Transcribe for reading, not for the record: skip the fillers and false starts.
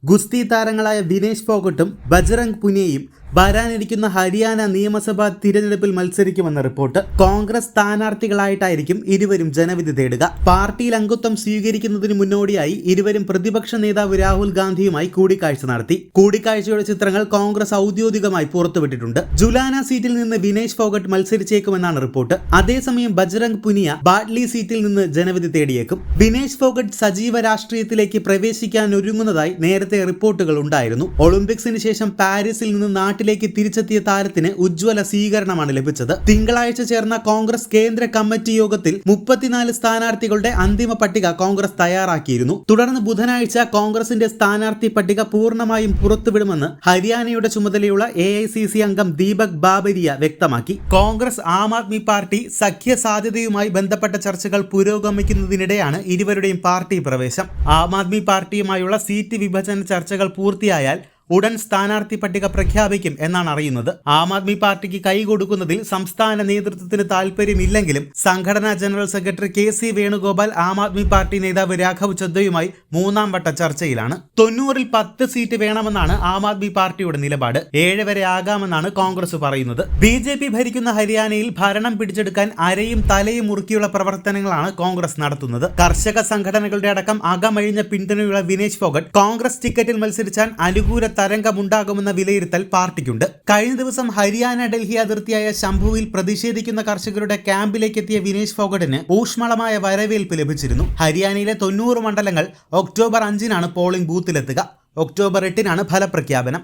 ഗുസ്തി താരങ്ങളായ വിനേഷ് ഫോഗട്ടും ബജ്റംഗ് പുനിയയും വരാനിരിക്കുന്ന ഹരിയാന നിയമസഭാ തിരഞ്ഞെടുപ്പിൽ മത്സരിക്കുമെന്ന റിപ്പോർട്ട്. കോൺഗ്രസ് സ്ഥാനാർത്ഥികളായിട്ടായിരിക്കും ഇരുവരും ജനവിധി തേടുക. പാർട്ടിയിൽ അംഗത്വം സ്വീകരിക്കുന്നതിന് മുന്നോടിയായി ഇരുവരും പ്രതിപക്ഷ നേതാവ് രാഹുൽ ഗാന്ധിയുമായി കൂടിക്കാഴ്ച നടത്തി. കൂടിക്കാഴ്ചയുടെ ചിത്രങ്ങൾ കോൺഗ്രസ് ഔദ്യോഗികമായി പുറത്തുവിട്ടിട്ടുണ്ട്. ജുലാന സീറ്റിൽ നിന്ന് വിനേഷ് ഫോഗട്ട് മത്സരിച്ചേക്കുമെന്നാണ് റിപ്പോർട്ട്. അതേസമയം ബജ്റംഗ് പുനിയ ബാട്ട്ലി സീറ്റിൽ നിന്ന് ജനവിധി തേടിയേക്കും. വിനേഷ് ഫോഗട്ട് സജീവ രാഷ്ട്രീയത്തിലേക്ക് പ്രവേശിക്കാൻ ഒരുങ്ങുന്നതായി നേരത്തെ റിപ്പോർട്ടുകൾ ഉണ്ടായിരുന്നു. ഒളിമ്പിക്സിന് ശേഷം പാരീസിൽ നിന്ന് നാട്ടിലേക്ക് തിരിച്ചെത്തിയ താരത്തിന് ഉജ്ജ്വല സ്വീകരണമാണ് ലഭിച്ചത്. തിങ്കളാഴ്ച ചേർന്ന കോൺഗ്രസ് കേന്ദ്ര കമ്മിറ്റി യോഗത്തിൽ 34 സ്ഥാനാർത്ഥികളുടെ അന്തിമ പട്ടിക കോൺഗ്രസ് തയ്യാറാക്കിയിരുന്നു. തുടർന്ന് ബുധനാഴ്ച കോൺഗ്രസിന്റെ സ്ഥാനാർത്ഥി പട്ടിക പൂർണ്ണമായും പുറത്തുവിടുമെന്ന് ഹരിയാനയുടെ ചുമതലയുള്ള AICC അംഗം ദീപക് ബാബരിയ വ്യക്തമാക്കി. കോൺഗ്രസ് ആം ആദ്മി പാർട്ടി സഖ്യ സാധ്യതയുമായി ബന്ധപ്പെട്ട ചർച്ചകൾ പുരോഗമിക്കുന്നതിനിടെയാണ് ഇരുവരുടെയും പാർട്ടി പ്രവേശം. ആം ആദ്മി പാർട്ടിയുമായുള്ള സീറ്റ് വിഭജന ചർച്ചകൾ പൂർത്തിയായാൽ ഉടൻ സ്ഥാനാർത്ഥി പട്ടിക പ്രഖ്യാപിക്കും എന്നാണ് അറിയുന്നത്. ആം ആദ്മി പാർട്ടിക്ക് കൈകൊടുക്കുന്നതിൽ സംസ്ഥാന നേതൃത്വത്തിന് താല്പര്യമില്ലെങ്കിലും സംഘടനാ general secretary KC Venugopal Aam Aadmi party നേതാവ് രാഘവ് ചദ്ദയുമായി 3ാം വട്ട ചർച്ചയിലാണ്. 90-ൽ 10 സീറ്റ് വേണമെന്നാണ് ആം ആദ്മി പാർട്ടിയുടെ നിലപാട്. 7 വരെ ആകാമെന്നാണ് കോൺഗ്രസ് പറയുന്നത്. BJP ഭരിക്കുന്ന ഹരിയാനയിൽ ഭരണം പിടിച്ചെടുക്കാൻ അരയും തലയും മുറുക്കിയുള്ള പ്രവർത്തനങ്ങളാണ് കോൺഗ്രസ് നടത്തുന്നത്. കർഷക സംഘടനകളുടെ അടക്കം അകമഴിഞ്ഞ പിന്തുണയുള്ള വിനേഷ് ഫോഗട്ട് കോൺഗ്രസ് ടിക്കറ്റിൽ മത്സരിച്ചാൽ അനുകൂല തരംഗമുണ്ടാകുമെന്ന വിലയിരുത്തൽ പാർട്ടിക്കുണ്ട്. കഴിഞ്ഞ ദിവസം ഹരിയാന ഡൽഹി അതിർത്തിയായ ശംഭുവിൽ പ്രതിഷേധിക്കുന്ന കർഷകരുടെ ക്യാമ്പിലേക്ക് എത്തിയ വിനേഷ് ഫോഗട്ടിന് ഊഷ്മളമായ വരവേൽപ്പ് ലഭിച്ചിരുന്നു. ഹരിയാനയിലെ 90 മണ്ഡലങ്ങൾ ഒക്ടോബർ 5-നാണ് പോളിംഗ് ബൂത്തിലെത്തുക. ഒക്ടോബർ 8-നാണ് ഫലപ്രഖ്യാപനം.